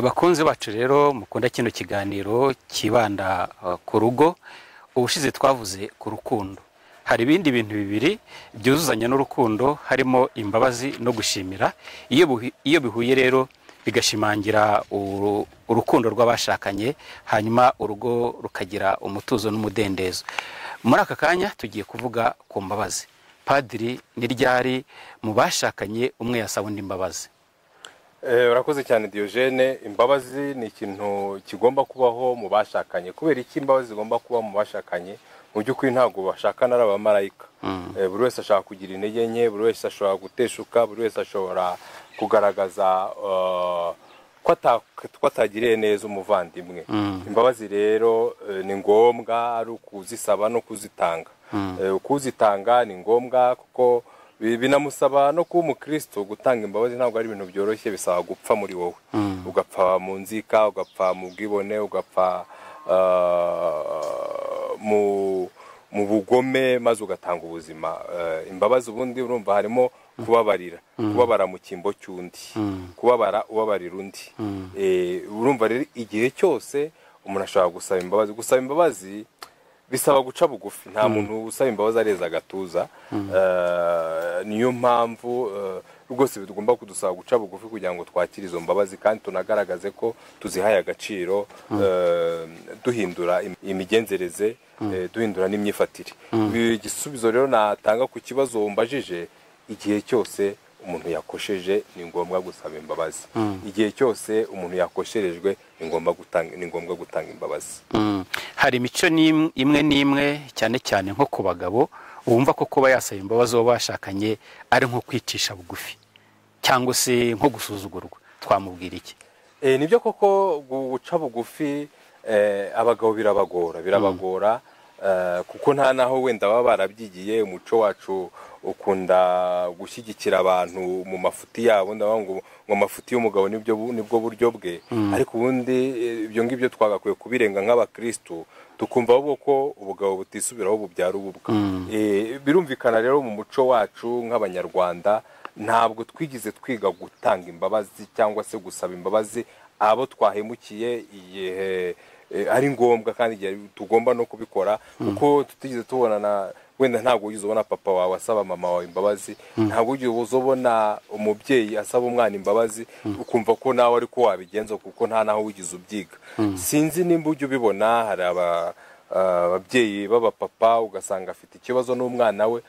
Bakunze bacu rero mukunda kino kiganiro kibanda ku rugo. Ubushize twavuze ku rukundo. Hari ibindi bintu bibiri byuzuzanya n'urukundo, harimo imbabazi no gushimira. Iyo bihuye rero bigashimangira urukundo rw'abashakanye, hanyuma urugo rukagira umutuzo n'umudendezo. Muri aka kanya tugiye kuvuga ku mbabazi. Padiri, ni ryari mu bashakanye umwe yasaba undi imbabazi? Urakoze cyane Diogene. Imbabazi ni ikintu kigomba kubaho mu bashakanye. Kubera iki imbabazi zigomba kuba mu bashakanye? Mu by'ukuri ntabwo bashakana ari abamarayika. Buri wese ashaka kugira intege nke, buri wese ashobora guteshuka, buri wese ashobora kugaragaza ko atagiriye neza umuvandimwe. Imbabazi rero ni ngombwa ari ukuzisaba no kuzitanga. Kuzitanga ni ngombwa kuko binamusaba no kuba umukristo. Gutanga imbabazi ntabwo ari ibintu byoroshye, bisaba gupfa muri wowe, ugapfa mu nzika, ugapfa mu bwibone, ugapfa mu bugome, maze ugatanga ubuzima. Imbabazi ubundi urumva harimo kubabara mu cyimbo cy'undi, ubabarira undi. Urumva rero igihe cyose umuntu ashobora gusaba imbabazi. Gusaba imbabazi bisaba guca bugufi. Nta muntu usaba imbabazi areza agatuza. Niyo mpamvu rwose tugomba kudusaba guca bugufi kugira ngo twakire izo mbabazi, kandi tunagaragaze ko tuzihaye agaciro, duhindura imigenzereze, duhindura n'imyifatire. Igisubizo rero natanga ku kibazo wumbajije, igihe cyose umuntu yakosheje ni ngombwa gusaba imbabazi. Igihe cyose umuntu yakosherejwe ni ngombwa gutanga imbabazi. Hari imico imwe n'imwe, cyane cyane nko ku bagabo, wumva ko kuba yasaba imbabazi uwo bashakanye ari nko kwicisha bugufi cyangwa se nko gusuzugurwa. Twamubwira iki? Nibyo koko guca bugufi abagabo birabagora kuko nta naho wenda baba barabyigiye. Umuco wacu ukunda gushyigikira abantu mu mafuti yabo, ndavuga ngo amafuti y'umugabo nibwo buryo bwe. Ariko ubundi ibyo ngibyo twagakwiye kubirenga nk'abakristo, tukumva ahubwo ko ubugabo butisubiraho bubyara ububwa. Birumvikana rero mu muco wacu nk'abanyarwanda ntabwo twigize twiga gutanga imbabazi cyangwa se gusaba imbabazi abo twahemukiye igihe ari ngombwa, kandi igihe tugomba no kubikora, kuko tutigeze tubonana. Wenda ntabwo ugize ubona papa wawe asaba mama wawe imbabazi, ntabwo ugize ubona umubyeyi asaba umwana imbabazi ukumva ko nawe ariko wabigenza, kuko nta naho wigize ubyiga. Sinzi nimba ujya ubibona, hari ababyeyi b'abapapa ugasanga afite ikibazo n'umwana we,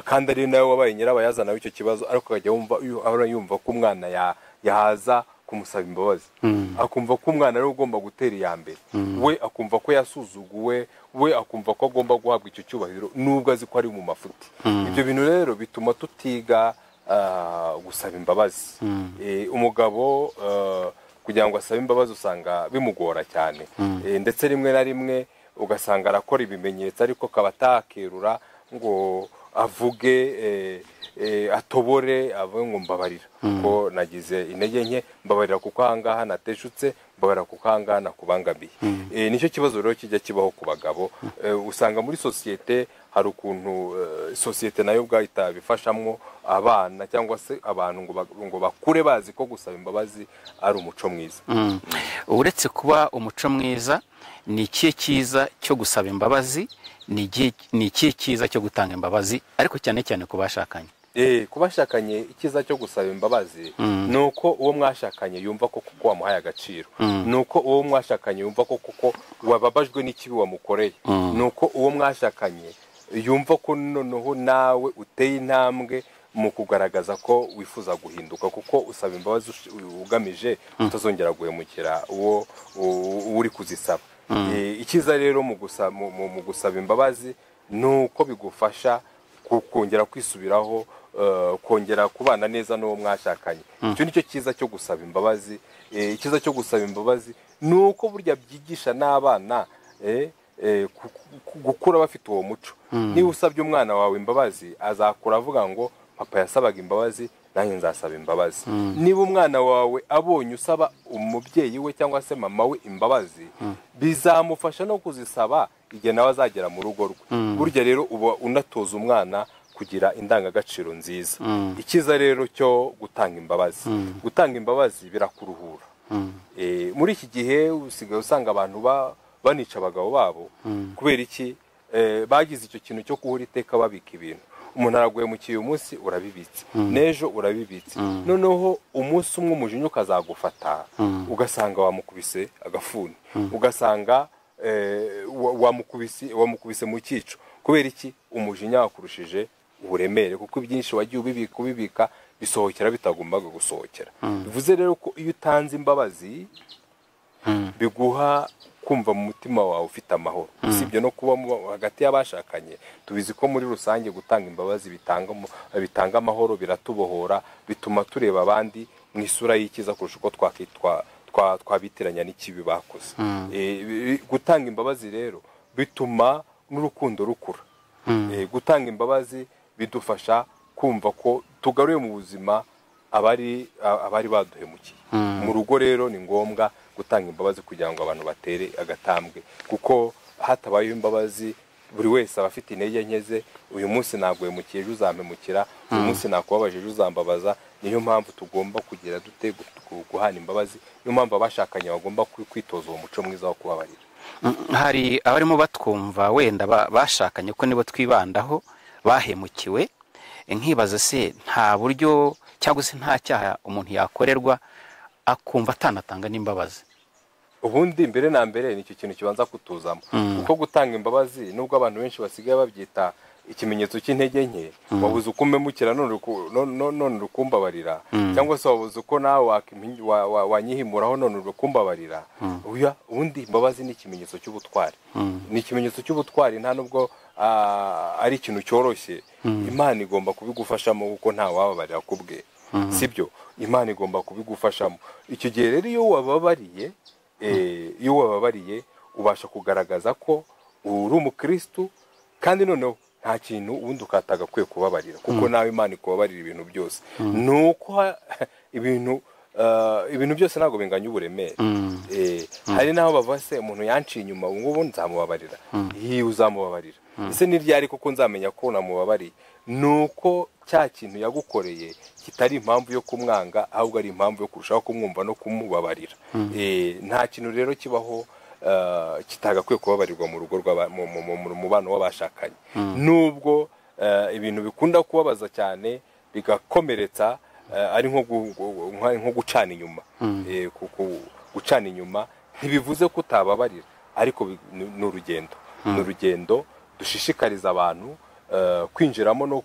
kandi ari nawe wabaye nyirabayazana w'icyo kibazo, ariko akajya yumva ko umwana yahaza kumusaba imbabazi, akumva ko umwana ari ugomba gutera iya mbere, we akumva ko yasuzuguwe, we akumva ko agomba guhabwa icyo cyubahiro nubwo azi ko ari mu mafuti. Ibyo bintu rero bituma tutiga gusaba imbabazi. Umugabo kugira ngo asabe imbabazi usanga bimugora cyane, ndetse rimwe na rimwe ugasanga arakora ibimenyetso ariko akaba atakerura ngo avuge, atobore, avuge ngo mbabarira kuko nagize intege nke, mbabarira kuko ahangaha nateshutse, mbabarira kuko ahangaha nakubangamiye. Nicyo kibazo rero kijya kibaho ku bagabo. Usanga muri sosiyete hari ukuntu sosiyete nayo ubwayo itabifashamwo abana cyangwa se abantu ngo bakure bazi ko gusaba imbabazi ari umuco mwiza. Uretse kuba umuco mwiza, ni ikihe cyiza cyo gusaba imbabazi? Ni ikihe cyiza cyo gutanga imbabazi, ariko cyane cyane ku bashakanye? Ku bashakanye icyiza cyo gusaba imbabazi ni uko uwo mwashakanye yumva ko kuko wamuhaye agaciro, ni uko uwo mwashakanye yumva ko kuko wababajwe n'ikibi wamukoreye, ni uko uwo mwashakanye yumva ko noneho nawe uteye intambwe mu kugaragaza ko wifuza guhinduka, kuko usaba imbabazi ugamije utazongera guhemukira uwo uri kuzisaba. Icyiza rero mu gusaba imbabazi ni uko bigufasha kongera kwisubiraho, kongera kubana neza n'uwo mwashakanye. Icyo nicyo cyiza cyo gusaba imbabazi. Icyiza cyo gusaba imbabazi ni uko burya byigisha n'abana gukura bafite uwo muco. Niba usabye umwana wawe imbabazi, azakura avuga ngo papa yasabaga imbabazi, nanjye nzasaba imbabazi. Niba umwana wawe abonye usaba umubyeyi we cyangwa se mama we imbabazi, bizamufasha no kuzisaba igihe nawe azagera mu rugo rwe. Burya rero uba unatoza umwana kugira indangagaciro nziza. Ikiza rero cyo gutanga imbabazi, gutanga imbabazi birakuruhura. muri iki gihe usigaye usanga abantu banica abagabo babo kubera iki bagize icyo kintu cyo guhora iteka babika ibintu. Umuntu araguhemukiye uyu munsi urabibitse, n'ejo urabibitse, noneho umunsi umwe umujinya ukazagufata ugasanga wamukubise agafuni, ugasanga wamukubise mu cyico. Kubera iki? Umujinya wakurushije uburemere, kuko ibyinshi wagiye ubibika bisohokera bitagombaga gusohokera. Bivuze rero ko iyo utanze imbabazi biguha kumva mu mutima wawe ufite amahoro. Usibye no kuba hagati y'abashakanye, tubizi ko muri rusange gutanga imbabazi bitanga amahoro, biratubohora, bituma tureba abandi mu isura y'ikiza kurusha uko twabitiranya n'ikibi bakoze. Gutanga imbabazi rero bituma n'urukundo rukura. Gutanga imbabazi bidufasha kumva ko tugaruye mu buzima abari baduhemukiye. Mu rugo rero ni ngombwa gutanga imbabazi kugira ngo abantu batere agatambwe, kuko hatabayeho imbabazi buri wese aba afite intege nke ze. Uyu munsi naguhemukiye, ejo uzampemukira, uyu munsi nakubabaje, ejo uzambabaza. Niyo mpamvu tugomba kugira dute guhana imbabazi. Niyo mpamvu abashakanye bagomba kwitoza uwo muco mwiza wo kubabarira. Hari abarimo batwumva wenda bashakanye ko nibo twibandaho bahemukiwe, nkibaza se nta buryo cyangwa se nta cyaha umuntu yakorerwa akumva atanatanga n'imbabazi? Ubundi mbere na mbere nicyo kintu kibanza kutuzamo, kuko gutanga imbabazi nubwo abantu benshi basigaye babyita ikimenyetso cy'intege nke, wabuze uko umemukira none ukumbabarira, cyangwa se wabuze uko nawe wanyihimuraho none ukumbabarira. Ubundi imbabazi ni ikimenyetso cy'ubutwari, ni ikimenyetso cy'ubutwari, nta nubwo ari ikintu cyoroshye. Imana igomba kubigufashamo kuko nta wababarira kubwe, sibyo? Imana igomba kubigufashamo. Icyo gihe rero iyo wababariye ubasha kugaragaza ko uri umukristo, kandi noneho nta kintu ubundi ukatagakwiye kubabarira, kuko nawe Imana ikubabarira ibintu byose. Nuko ibintu byose ntabwo binganya uburemere. Hari naho bavuga se umuntu yanciye inyuma, ubu ngubu nzamubabarira. Uzamubabarira ese ni ryari koko nzamenya ko namubabariye? Nuko cya kintu yagukoreye kitari impamvu yo kumwanga, ahubwo ari impamvu yo kurushaho kumwumva no kumubabarira. Nta kintu rero kibaho kitagakwiye kubabarirwa mu rugo mu mubano w'abashakanye. Nubwo ibintu bikunda kubabaza cyane bigakomeretsa, ari nko gucana inyuma. Gucana inyuma ntibivuze ko utababarira, ariko ni urugendo dushishikariza abantu kwinjiramo no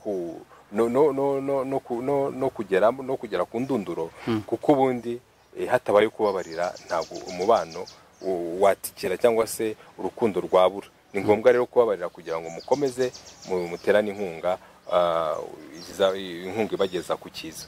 kugera ku ndunduro, kuko ubundi hatabaye kubabarira ntabwo umubano watikira cyangwa se urukundo rwabura. Ni ngombwa rero kubabarira kugira ngo mukomeze muterane inkunga ibageza ku cyiza.